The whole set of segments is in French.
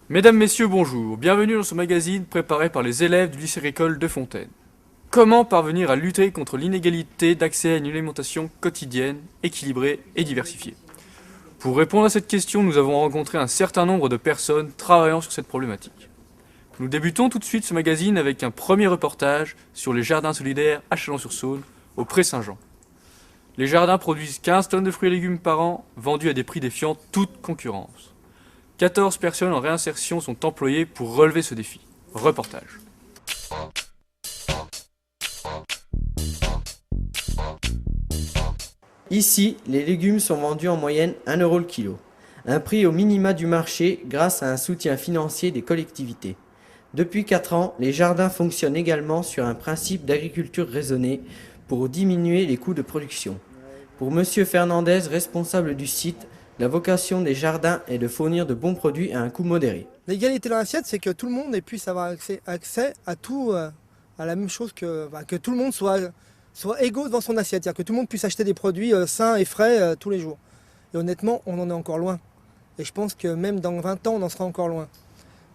Mesdames, Messieurs, bonjour. Bienvenue dans ce magazine préparé par les élèves du lycée agricole de Fontaine. Comment parvenir à lutter contre l'inégalité d'accès à une alimentation quotidienne, équilibrée et diversifiée? Pour répondre à cette question, nous avons rencontré un certain nombre de personnes travaillant sur cette problématique. Nous débutons tout de suite ce magazine avec un premier reportage sur les jardins solidaires à Chalon-sur-Saône, au Pré-Saint-Jean. Les jardins produisent 15 tonnes de fruits et légumes par an, vendus à des prix défiant toute concurrence. 14 personnes en réinsertion sont employées pour relever ce défi. Reportage. Ici, les légumes sont vendus en moyenne 1 € le kilo. Un prix au minima du marché grâce à un soutien financier des collectivités. Depuis 4 ans, les jardins fonctionnent également sur un principe d'agriculture raisonnée pour diminuer les coûts de production. Pour M. Fernandez, responsable du site, la vocation des jardins est de fournir de bons produits à un coût modéré. L'égalité dans l'assiette, c'est que tout le monde puisse avoir accès à tout, à la même chose, que tout le monde soit égaux devant son assiette, c'est-à-dire que tout le monde puisse acheter des produits sains et frais tous les jours. Et honnêtement, on en est encore loin. Et je pense que même dans 20 ans, on en sera encore loin.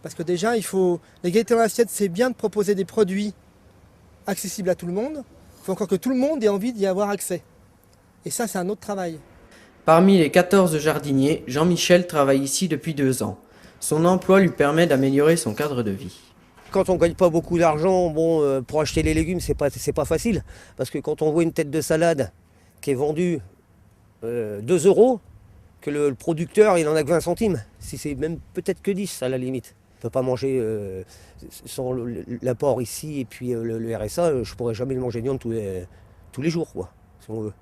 Parce que déjà, l'égalité dans l'assiette, c'est bien de proposer des produits accessibles à tout le monde. Il faut encore que tout le monde ait envie d'y avoir accès. Et ça, c'est un autre travail. Parmi les 14 jardiniers, Jean-Michel travaille ici depuis 2 ans. Son emploi lui permet d'améliorer son cadre de vie. Quand on ne gagne pas beaucoup d'argent, pour acheter les légumes, c'est pas facile. Parce que quand on voit une tête de salade qui est vendue 2 €, que le producteur il en a que 20 centimes, si c'est même peut-être que 10 à la limite. On ne peut pas manger sans l'apport ici et puis le RSA, je ne pourrais jamais le manger de viande tous les jours, quoi, si on veut.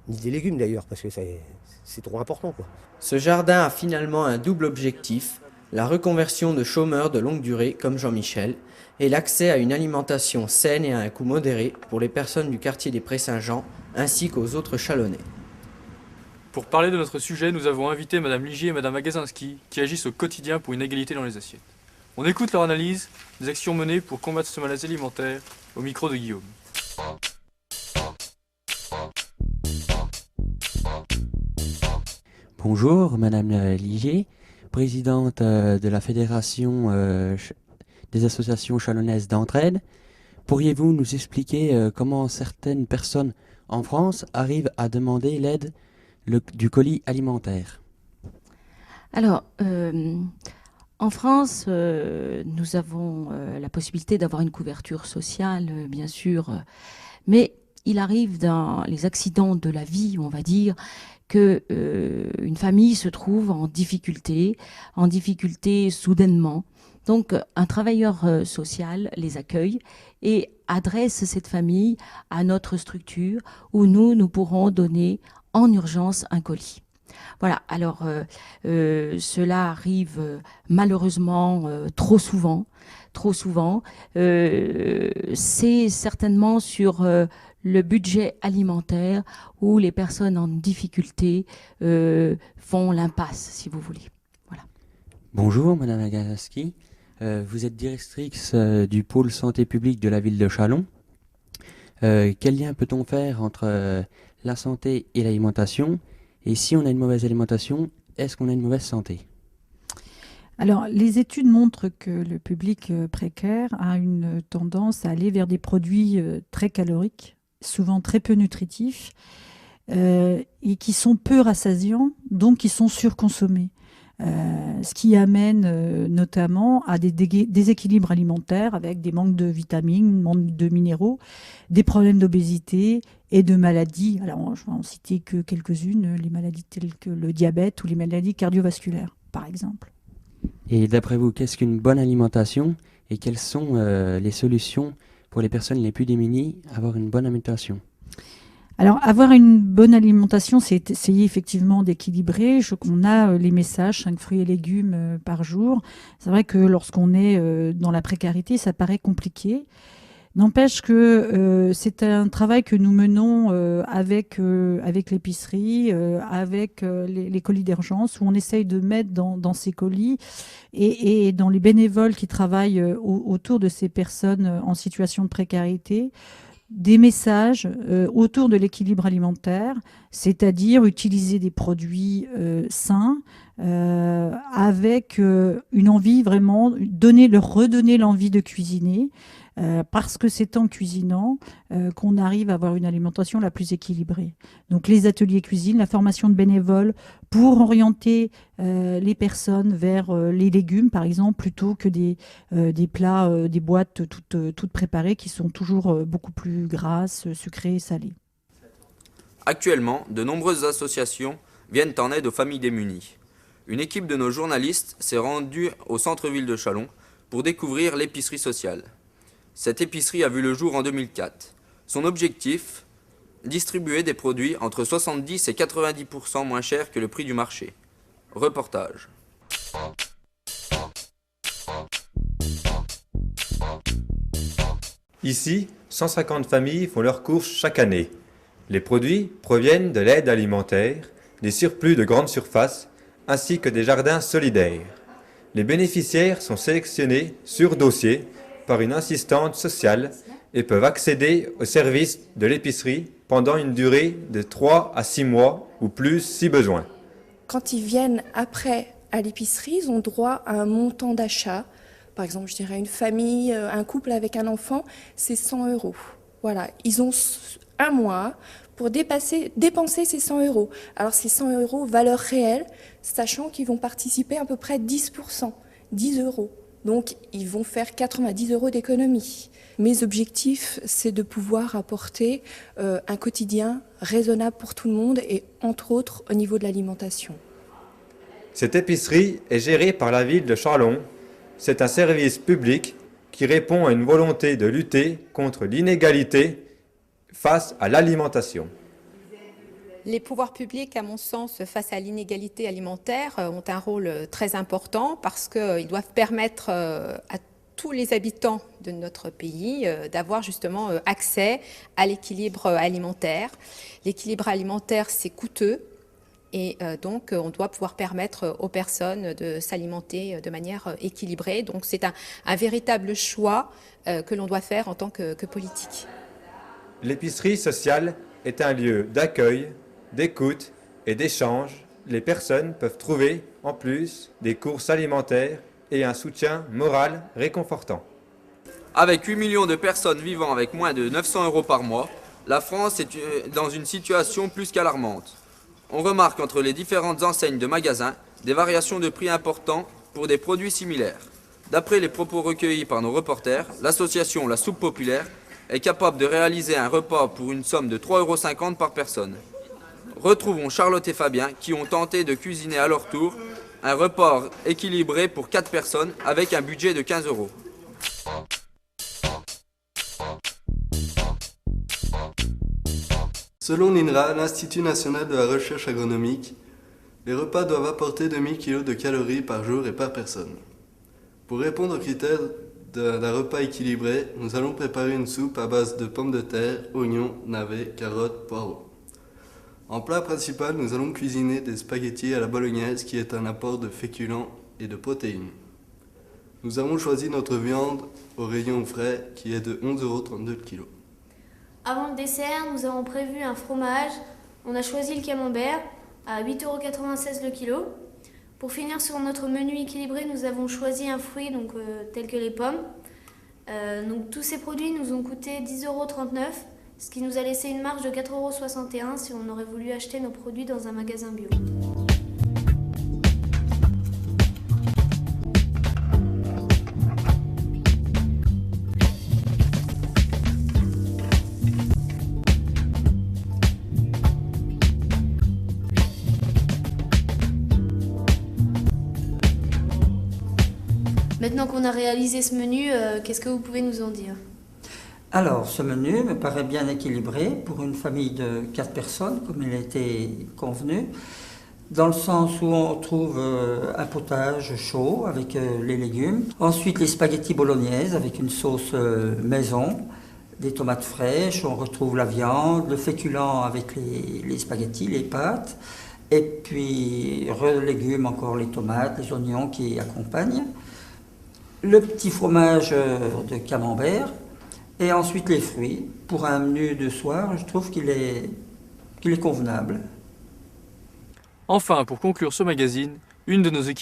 Ni des légumes d'ailleurs, parce que c'est trop important, quoi. Ce jardin a finalement un double objectif, la reconversion de chômeurs de longue durée comme Jean-Michel et l'accès à une alimentation saine et à un coût modéré pour les personnes du quartier des Pré-Saint-Jean ainsi qu'aux autres Chalonnais. Pour parler de notre sujet, nous avons invité Madame Ligier et Madame Agazinski qui agissent au quotidien pour une égalité dans les assiettes. On écoute leur analyse des actions menées pour combattre ce malaise alimentaire au micro de Guillaume. Bonjour, Madame Ligier, présidente de la Fédération des associations chalonnaises d'entraide. Pourriez-vous nous expliquer comment certaines personnes en France arrivent à demander l'aide du colis alimentaire? Alors, en France, nous avons la possibilité d'avoir une couverture sociale, bien sûr, mais il arrive dans les accidents de la vie, on va dire, que une famille se trouve en difficulté soudainement. Donc, un travailleur social les accueille et adresse cette famille à notre structure où nous pourrons donner en urgence un colis. Voilà, alors cela arrive malheureusement trop souvent. C'est certainement sur le budget alimentaire où les personnes en difficulté font l'impasse, si vous voulez. Voilà. Bonjour, Madame Agazinski. Vous êtes directrice du pôle santé publique de la ville de Châlons. Quel lien peut-on faire entre la santé et l'alimentation? Et si on a une mauvaise alimentation, est-ce qu'on a une mauvaise santé? Alors, les études montrent que le public précaire a une tendance à aller vers des produits très caloriques, souvent très peu nutritifs, et qui sont peu rassasiants, donc qui sont surconsommés. Ce qui amène notamment à des déséquilibres alimentaires avec des manques de vitamines, manques de minéraux, des problèmes d'obésité et de maladies. Alors, je vais en citer que quelques-unes, les maladies telles que le diabète ou les maladies cardiovasculaires, par exemple. Et d'après vous, qu'est-ce qu'une bonne alimentation et quelles sont les solutions pour les personnes les plus démunies à avoir une bonne alimentation? Alors, avoir une bonne alimentation, c'est essayer effectivement d'équilibrer. On a les messages 5 fruits et légumes par jour. C'est vrai que lorsqu'on est dans la précarité, ça paraît compliqué. N'empêche que c'est un travail que nous menons avec l'épicerie, avec les colis d'urgence, où on essaye de mettre dans ces colis et dans les bénévoles qui travaillent autour de ces personnes en situation de précarité, des messages autour de l'équilibre alimentaire, c'est-à-dire utiliser des produits sains, avec une envie vraiment, redonner l'envie de cuisiner, parce que c'est en cuisinant qu'on arrive à avoir une alimentation la plus équilibrée. Donc les ateliers cuisine, la formation de bénévoles pour orienter les personnes vers les légumes, par exemple, plutôt que des plats, des boîtes toutes préparées qui sont toujours beaucoup plus grasses, sucrées et salées. Actuellement, de nombreuses associations viennent en aide aux familles démunies. Une équipe de nos journalistes s'est rendue au centre-ville de Châlons pour découvrir l'épicerie sociale. Cette épicerie a vu le jour en 2004. Son objectif, distribuer des produits entre 70 et 90% moins chers que le prix du marché. Reportage. Ici, 150 familles font leurs courses chaque année. Les produits proviennent de l'aide alimentaire, des surplus de grandes surfaces, ainsi que des jardins solidaires. Les bénéficiaires sont sélectionnés sur dossier par une assistante sociale et peuvent accéder aux services de l'épicerie pendant une durée de 3 à 6 mois ou plus si besoin. Quand ils viennent après à l'épicerie, ils ont droit à un montant d'achat. Par exemple, je dirais une famille, un couple avec un enfant, c'est 100 €. Voilà, ils ont un mois pour dépenser ces 100 €. Alors ces 100 € valeur réelle, sachant qu'ils vont participer à peu près 10%, 10 €. Donc ils vont faire 90 € d'économie. Mes objectifs, c'est de pouvoir apporter un quotidien raisonnable pour tout le monde et entre autres au niveau de l'alimentation. Cette épicerie est gérée par la ville de Châlons. C'est un service public qui répond à une volonté de lutter contre l'inégalité face à l'alimentation. Les pouvoirs publics, à mon sens, face à l'inégalité alimentaire, ont un rôle très important parce qu'ils doivent permettre à tous les habitants de notre pays d'avoir justement accès à l'équilibre alimentaire. L'équilibre alimentaire, c'est coûteux et donc on doit pouvoir permettre aux personnes de s'alimenter de manière équilibrée. Donc c'est un véritable choix que l'on doit faire en tant que politique. L'épicerie sociale est un lieu d'accueil, d'écoute et d'échange. Les personnes peuvent trouver, en plus, des courses alimentaires et un soutien moral réconfortant. Avec 8 millions de personnes vivant avec moins de 900 € par mois, la France est dans une situation plus qu'alarmante. On remarque entre les différentes enseignes de magasins des variations de prix importantes pour des produits similaires. D'après les propos recueillis par nos reporters, l'association La Soupe Populaire est capable de réaliser un repas pour une somme de 3,50 € par personne. Retrouvons Charlotte et Fabien qui ont tenté de cuisiner à leur tour un repas équilibré pour 4 personnes avec un budget de 15 €. Selon l'INRA, l'Institut national de la recherche agronomique, les repas doivent apporter 2000 kg de calories par jour et par personne. Pour répondre aux critères d'un repas équilibré, nous allons préparer une soupe à base de pommes de terre, oignons, navets, carottes, poireaux. En plat principal, nous allons cuisiner des spaghettis à la bolognaise qui est un apport de féculents et de protéines. Nous avons choisi notre viande au rayon frais qui est de 11,32 € le kilo. Avant le dessert, nous avons prévu un fromage. On a choisi le camembert à 8,96 € le kilo. Pour finir sur notre menu équilibré, nous avons choisi un fruit tel que les pommes. Donc, tous ces produits nous ont coûté 10,39 €, ce qui nous a laissé une marge de 4,61 € si on aurait voulu acheter nos produits dans un magasin bio. Maintenant qu'on a réalisé ce menu, qu'est-ce que vous pouvez nous en dire ? Alors, ce menu me paraît bien équilibré pour une famille de 4 personnes, comme il a été convenu, dans le sens où on trouve un potage chaud avec les légumes, ensuite les spaghettis bolognaises avec une sauce maison, des tomates fraîches, on retrouve la viande, le féculent avec les spaghettis, les pâtes, et puis légumes, encore les tomates, les oignons qui accompagnent, le petit fromage de camembert, et ensuite les fruits. Pour un menu de soir, je trouve qu'il est convenable. Enfin, pour conclure ce magazine, une de nos équipes